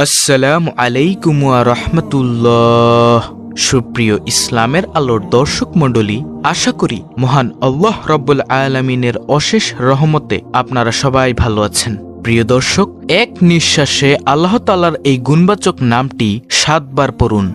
আসসালামু আলাইকুম ওয়া রাহমাতুল্লাহ। সুপ্রিয় ইসলামের আলোর দর্শক মণ্ডলী, আশা করি মহান আল্লাহ রব্বুল আলামিনের অশেষ রহমতে আপনারা সবাই ভালো আছেন। প্রিয় দর্শক, এক নিঃশ্বাসে আল্লাহ তাআলার এই গুণবাচক নামটি 7 বার পড়ুন,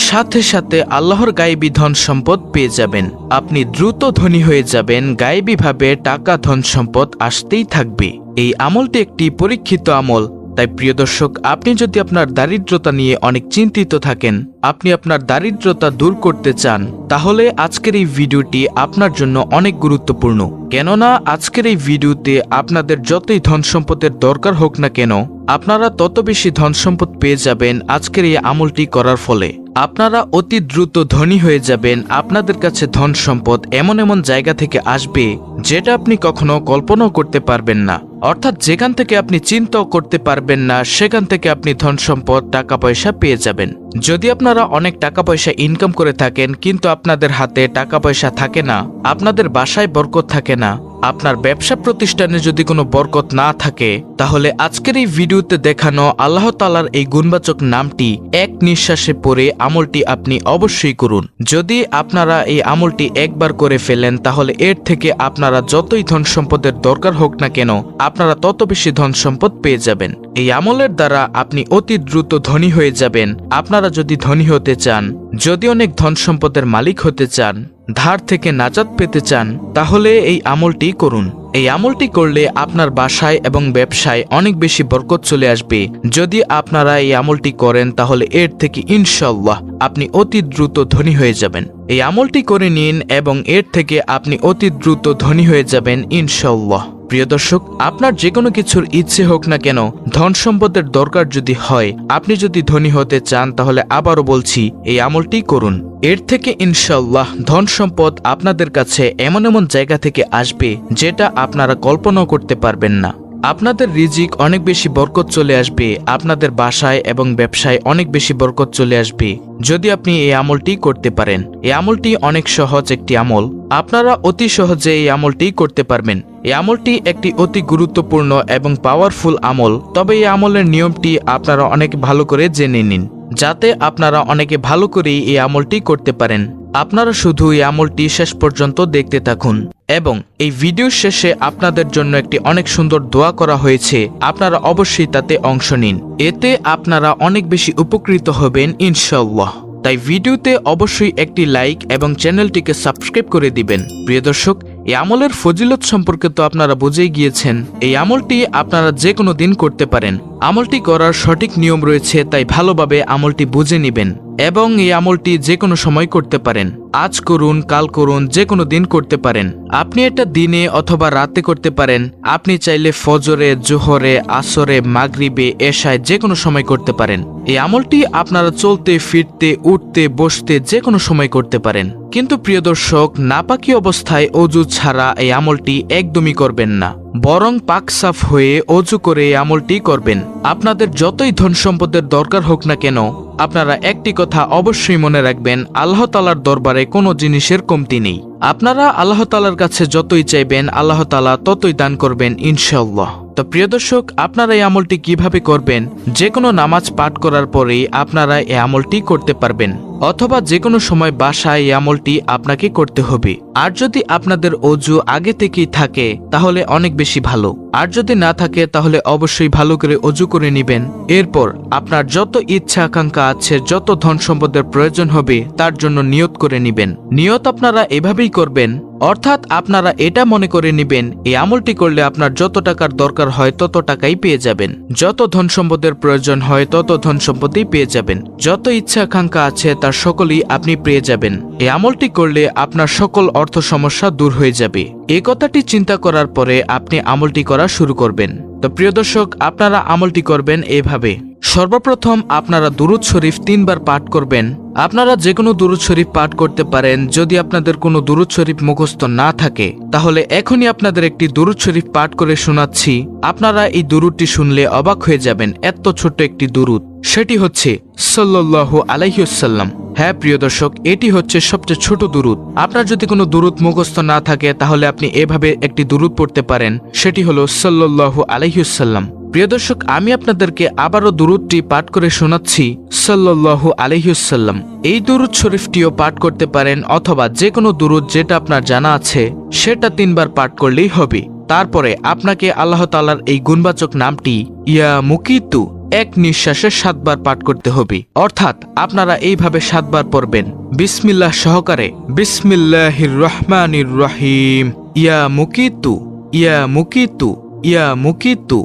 সাথে সাথে আল্লাহর গায়েবী ধন সম্পদ পেয়ে যাবেন। আপনি দ্রুত ধনী হয়ে যাবেন, গায়েবীভাবে টাকা ধন সম্পদ আসতেই থাকবে। এই আমলটি একটি পরীক্ষিত আমল। তাই প্রিয় দর্শক, আপনি যদি আপনার দারিদ্রতা নিয়ে অনেক চিন্তিত থাকেন, আপনি আপনার দারিদ্রতা দূর করতে চান, তাহলে আজকের এই ভিডিওটি আপনার জন্য অনেক গুরুত্বপূর্ণ। কেননা আজকের এই ভিডিওতে আপনাদের যতই ধন সম্পদের দরকার হোক না কেন, আপনারা তত বেশি ধন সম্পদ পেয়ে যাবেন আজকের এই আমলটি করার ফলে। আপনারা অতি দ্রুত ধনী হয়ে যাবেন। আপনাদের কাছে ধন সম্পদ এমন এমন জায়গা থেকে আসবে যেটা আপনি কখনো কল্পনাও করতে পারবেন না। অর্থাৎ যেখান থেকে আপনি চিন্তাও করতে পারবেন না, সেখান থেকে আপনি ধন সম্পদ টাকা পয়সা পেয়ে যাবেন। যদি আপনারা অনেক টাকা পয়সা ইনকাম করে থাকেন কিন্তু আপনাদের হাতে টাকা পয়সা থাকে না, আপনাদের বাসায় বরকত থাকে না, আপনার ব্যবসা প্রতিষ্ঠানে যদি কোনো বরকত না থাকে, তাহলে আজকের এই ভিডিওতে দেখানো আল্লাহ তাআলার এই গুণবাচক নামটি এক নিঃশ্বাসে পড়ে আমলটি আপনি অবশ্যই করুন। যদি আপনারা এই আমলটি একবার করে ফেলেন, তাহলে এর থেকে আপনারা যতই ধন সম্পদের দরকার হোক না কেন, আপনারা তত বেশি ধন সম্পদ পেয়ে যাবেন। এই আমলের দ্বারা আপনি অতি দ্রুত ধনী হয়ে যাবেন। আপনারা যদি ধনী হতে চান, যদি অনেক ধন সম্পদের মালিক হতে চান, ধার থেকে নাজাত পেতে চান, তাহলে এই আমলটি করুন। এই আমলটি করলে আপনার বাসায় এবং ব্যবসায় অনেক বেশি বরকত চলে আসবে। যদি আপনারা এই আমলটি করেন, তাহলে এর থেকে ইনশাআল্লাহ আপনি অতি দ্রুত ধনী হয়ে যাবেন। এই আমলটি করে নিন এবং এর থেকে আপনি অতি দ্রুত ধনী হয়ে যাবেন ইনশাআল্লাহ। প্রিয় দর্শক, আপনার যে কোনো কিছুর ইচ্ছে হোক না কেন, ধন সম্পদের দরকার যদি হয়, আপনি যদি ধনী হতে চান, তাহলে আবারও বলছি, এই আমলটি করুন। এর থেকে ইনশাআল্লাহ ধন সম্পদ আপনাদের কাছে এমন এমন জায়গা থেকে আসবে যেটা আপনারা কল্পনাও করতে পারবেন না। আপনাদের রিজিক অনেক বেশি বরকত চলে আসবে। আপনাদের বাসায় এবং ব্যবসায় অনেক বেশি বরকত চলে আসবে যদি আপনি এই আমলটি করতে পারেন। এই আমলটি অনেক সহজ একটি আমল। আপনারা অতি সহজে এই আমলটি করতে পারবেন। এই আমলটি একটি অতি গুরুত্বপূর্ণ এবং পাওয়ারফুল আমল। তবে এই আমলের নিয়মটি আপনারা অনেক ভালো করে জেনে নিন, যাতে আপনারা অনেকে ভালো করেই এই আমলটি করতে পারেন। আপনারা শুধু এই আমলটি শেষ পর্যন্ত দেখতে থাকুন এবং এই ভিডিওর শেষে আপনাদের জন্য একটি অনেক সুন্দর দোয়া করা হয়েছে। আপনারা অবশ্যই তাতে অংশ নিন। এতে আপনারা অনেক বেশি উপকৃত হবেন ইনশাআল্লাহ। তাই ভিডিওতে অবশ্যই একটি লাইক এবং চ্যানেলটিকে সাবস্ক্রাইব করে দিবেন। প্রিয় দর্শক, এই আমলের ফজিলত সম্পর্কে তো আপনারা বুঝেই গিয়েছেন। এই আমলটি আপনারা যে কোনো দিন করতে পারেন। আমলটি করার সঠিক নিয়ম রয়েছে, তাই ভালোভাবে আমলটি বুঝে নেবেন এবং এই আমলটি যে কোনো সময় করতে পারেন। আজ করুন, কাল করুন, যে কোনো দিন করতে পারেন। আপনি এটা দিনে অথবা রাতে করতে পারেন। আপনি চাইলে ফজরে, জোহরে, আসরে, মাগরিবে, এশায় যে কোনো সময় করতে পারেন। এই আমলটি আপনারা চলতে, ফিরতে, উঠতে, বসতে যে কোনো সময় করতে পারেন। কিন্তু প্রিয় দর্শক, নাপাকি অবস্থায় অজু ছাড়া এই আমলটি একদমই করবেন না, বরং পাক সাফ হয়ে অজু করে এই আমলটি করবেন। আপনাদের যতই ধন সম্পদের দরকার হোক না কেন, আপনারা একটি কথা অবশ্যই মনে রাখবেন, আল্লাহ তাআলার দরবারে কোনো জিনিসের কমতি নেই। আপনারা আল্লাহ তাআলার কাছে যতই চাইবেন, আল্লাহ তাআলা ততই দান করবেন ইনশাআল্লাহ। তো প্রিয় দর্শক, আপনারা এই আমলটি কিভাবে করবেন? যে কোনো নামাজ পাঠ করার পরেই আপনারা এই আমলটি করতে পারবেন, অথবা যে কোনো সময় বাসায় এই আমলটি আপনাকে করতে হবে। আর যদি আপনাদের অজু আগে থেকেই থাকে, তাহলে অনেক বেশি ভালো। আর যদি না থাকে, তাহলে অবশ্যই ভালো করে অজু করে নেবেন। এরপর আপনার যত ইচ্ছা আকাঙ্ক্ষা আছে, যত ধন সম্পদের প্রয়োজন হবে, তার জন্য নিয়ত করে নেবেন। নিয়ত আপনারা এভাবেই করবেন, অর্থাৎ আপনারা এটা মনে করে নেবেন, এই আমলটি করলে আপনার যত টাকার দরকার হয় তত টাকাই পেয়ে যাবেন, যত ধন সম্পদের প্রয়োজন হয় তত ধন সম্পদই পেয়ে যাবেন, যত ইচ্ছা আকাঙ্ক্ষা আছে তার সকলেই আপনি পেয়ে যাবেন। এই আমলটি করলে আপনার সকল অর্থ সমস্যা দূর হয়ে যাবে। এই কথাটি চিন্তা করার পরে আপনি আমলটি করা শুরু করবেন। তো প্রিয় দর্শক, আপনারা আমলটি করবেন এভাবে। সর্বপ্রথম আপনারা দুরূদ শরীফ 3 বার পাঠ করবেন। আপনারা যে কোনো দুরূদ শরীফ পাঠ করতে পারেন। যদি আপনাদের কোনো দুরূদ শরীফ মুখস্থ না থাকে, তাহলে এখনই আপনাদের একটি দুরূদ শরীফ পাঠ করে শোনাচ্ছি। আপনারা এই দুরূদটি শুনলে অবাক হয়ে যাবেন, এত ছোট্ট একটি দুরূদ। সেটি হচ্ছে সাল্লাল্লাহু আলাইহি ওয়াসাল্লাম। হ্যাঁ প্রিয় দর্শক, এটি হচ্ছে সবচেয়ে ছোট দুরূদ। আপনার যদি কোনো দুরূদ মুখস্থ না থাকে, তাহলে আপনি এভাবে একটি দুরূদ পড়তে পারেন। সেটি হলো সাল্লাল্লাহু আলাইহি ওয়াসাল্লাম। প্রিয় দর্শক, আমি আপনাদেরকে আবারও দুরূদটি পাঠ করে শোনাচ্ছি। সাল্লাল্লাহু আলাইহি ওয়াসাল্লাম। এই দুরূদ শরীফটিও পাঠ করতে পারেন, অথবা যে কোনো দুরূদ যেটা আপনার জানা আছে সেটা 3 বার পাঠ করলেই হবে। তারপরে আপনাকে আল্লাহ তাআলার এই গুণবাচক নামটি ইয়া মুকিতু এক নিঃশ্বাসে 7 বার পাঠ করতে হবে। অর্থাৎ আপনারা এইভাবে 7 বার পড়বেন বিসমিল্লাহ সহকারে। বিসমিল্লাহির রহমানির রহিম। ইয়া মুকিতু, ইয়া মুকিতু, ইয়া মুকিতু,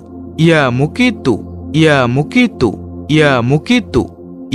ইয়া মুকিতু, ইয়া মুকিতু, ইয়া মুকিতু,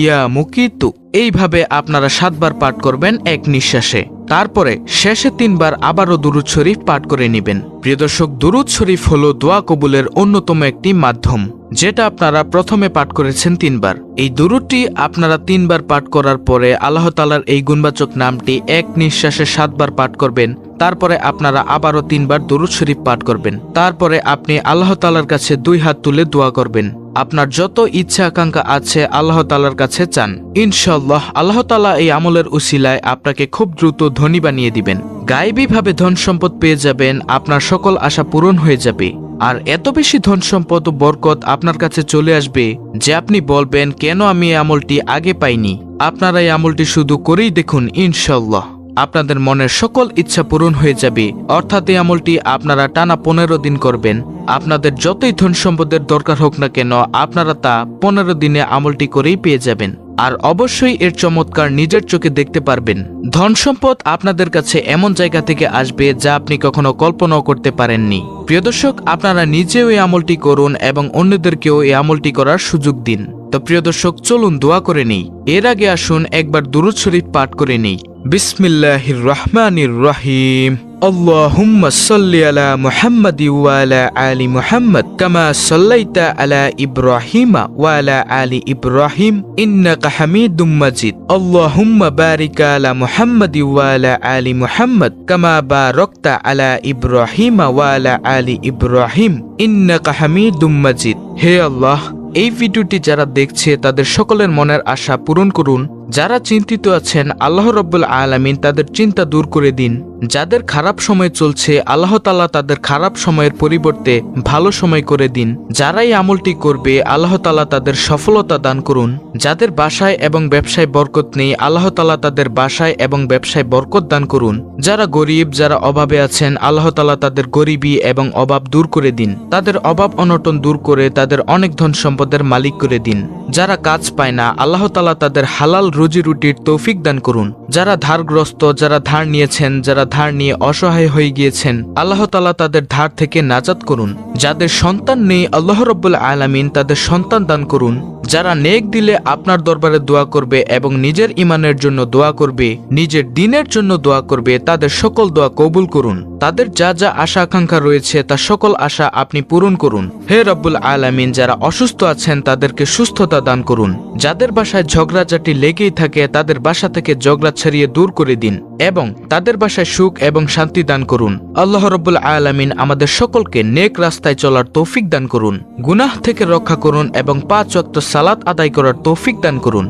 ইয়া মুকিতু। এইভাবে আপনারা 7 বার পাঠ করবেন এক নিঃশ্বাসে। তারপরে শেষে 3 বার আবারও দুরূদ শরীফ পাঠ করে নেবেন। প্রিয় দর্শক, দুরূদ শরীফ হলো দোয়া কবুলের অন্যতম একটি মাধ্যম, যেটা আপনারা প্রথমে পাঠ করেছেন 3 বার। এই দুরূদটি আপনারা 3 বার পাঠ করার পরে আল্লাহ তাআলার এই গুণবাচক নামটি এক নিঃশ্বাসে 7 বার পাঠ করবেন। তারপরে আপনারা আবারও 3 বার দুরূদ শরীফ পাঠ করবেন। তারপরে আপনি আল্লাহ তাআলার কাছে 2 হাত তুলে দোয়া করবেন। আপনার যত ইচ্ছা আকাঙ্ক্ষা আছে আল্লাহ তাআলার কাছে চান। ইনশাআল্লাহ আল্লাহ তাআলা এই আমলের উসিলায় আপনাকে খুব দ্রুত ধনী বানিয়ে দিবেন। গায়েবীভাবে ধন সম্পদ পেয়ে যাবেন, আপনার সকল আশা পূরণ হয়ে যাবে। আর এত বেশি ধন সম্পদ ও বরকত আপনার কাছে চলে আসবে যে আপনি বলবেন, কেন আমি এই আমলটি আগে পাইনি। আপনারা এই আমলটি শুধু করেই দেখুন, ইনশাআল্লাহ আপনাদের মনের সকল ইচ্ছা পূরণ হয়ে যাবে। অর্থাৎ এই আমলটি আপনারা টানা 15 দিন করবেন। আপনাদের যতই ধন সম্পদের দরকার হোক না কেন, আপনারা তা 15 দিনে আমলটি করেই পেয়ে যাবেন। আর অবশ্যই এর চমৎকার নিজের চোখে দেখতে পারবেন। ধন সম্পদ আপনাদের কাছে এমন জায়গা থেকে আসবে যা আপনি কখনো কল্পনাও করতে পারেননি। প্রিয় দর্শক, আপনারা নিজেও এই আমলটি করুন এবং অন্যদেরকেও এই আমলটি করার সুযোগ দিন। তো প্রিয় দর্শক, চলুন দোয়া করে নেই। এর আগে আসুন একবার দুরূদ শরীফ পাঠ করে নেই। বিসমিল্লাহির রহমানির রহিম। আল্লাহুম্মা সাল্লি আলা মুহাম্মাদি ওয়া আলা আলি মুহাম্মাদ কামা সাল্লাইতা আলা ইব্রাহিমা ওয়া আলা আলি ইব্রাহিম ইন্নাকা হামিদুম মাজিদ। আল্লাহুম্মা বারিক আলা মুহাম্মাদি ওয়া আলা আলি মুহাম্মাদ কামা বারাকতা আলা ইব্রাহিমা ওয়া আলা আলি ইব্রাহিম ইন্নাকা হামিদুম মাজিদ। হে আল্লাহ, এই ভিডিওটি যারা দেখছে তাদের সকলের মনের আশা পূরণ করুন। যারা চিন্তিত আছেন আল্লাহ রাব্বুল আলামিন তাদের চিন্তা দূর করে দিন। যাদের খারাপ সময় চলছে আল্লাহ তাআলা তাদের খারাপ সময়ের পরিবর্তে ভালো সময় করে দিন। যারাই আমলটি করবে আল্লাহ তাআলা তাদের সফলতা দান করুন। যাদের বাসায় এবং ব্যবসায় বরকত নেই আল্লাহ তাআলা তাদের বাসায় এবং ব্যবসায় বরকত দান করুন। যারা গরিব, যারা অভাবে আছেন আল্লাহ তাআলা তাদের গরিবী এবং অভাব দূর করে দিন। তাদের অভাব অনটন দূর করে তাদের অনেক ধন সম্পদের মালিক করে দিন। যারা কাজ পায় না আল্লাহ তাআলা তাদের হালাল রুজি রুটির তৌফিক দান করুন। যারা ধারগ্রস্ত, যারা ধার নিয়েছেন, যারা ধার নিয়ে অসহায় হয়ে গিয়েছেন আল্লাহ তাআলা তাদের ধার থেকে নাজাত করুন। যাদের সন্তান নেই আল্লাহ রাব্বুল আলামিন তাদের সন্তান দান করুন। যারা নেক দিলে আপনার দরবারে দোয়া করবে এবং নিজের ইমানের জন্য দোয়া করবে, নিজের দ্বীনের জন্য দোয়া করবে, তাদের সকল দোয়া কবুল করুন। তাদের যা যা আশা আকাঙ্ক্ষা রয়েছে তা সকল আশা আপনি পূরণ করুন। হে রব্বুল আলামিন, যারা অসুস্থ আছেন তাদেরকে সুস্থতা দান করুন। যাদের বাসায় ঝগড়াঝাটি লেগেই থাকে তাদের বাসা থেকে ঝগড়া ছাড়িয়ে দূর করে দিন এবং তাদের বাসায় সুখ এবং শান্তি দান করুন। আল্লাহ রব্বুল আলামিন আমাদের সকলকে নেক রাস্তায় চলার তৌফিক দান করুন, গুনাহ থেকে রক্ষা করুন এবং 5 ওয়াক্ত সালাত আদায় করার তৌফিক দান করুন।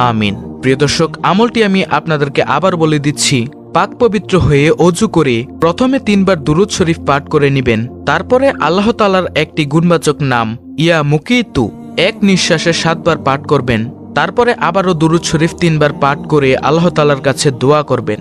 আমিন। প্রিয় দর্শক, আমলটি আমি আপনাদেরকে আবার বলে দিচ্ছি। পাক পবিত্র হয়ে অজু করে প্রথমে 3 বার দুরূদ শরীফ পাঠ করে নেবেন। তারপরে আল্লাহ তাআলার একটি গুণবাচক নাম ইয়া মুকিতু এক নিঃশ্বাসে 7 বার পাঠ করবেন। তারপরে আবারও দুরূদ শরীফ 3 বার পাঠ করে আল্লাহ তাআলার কাছে দোয়া করবেন।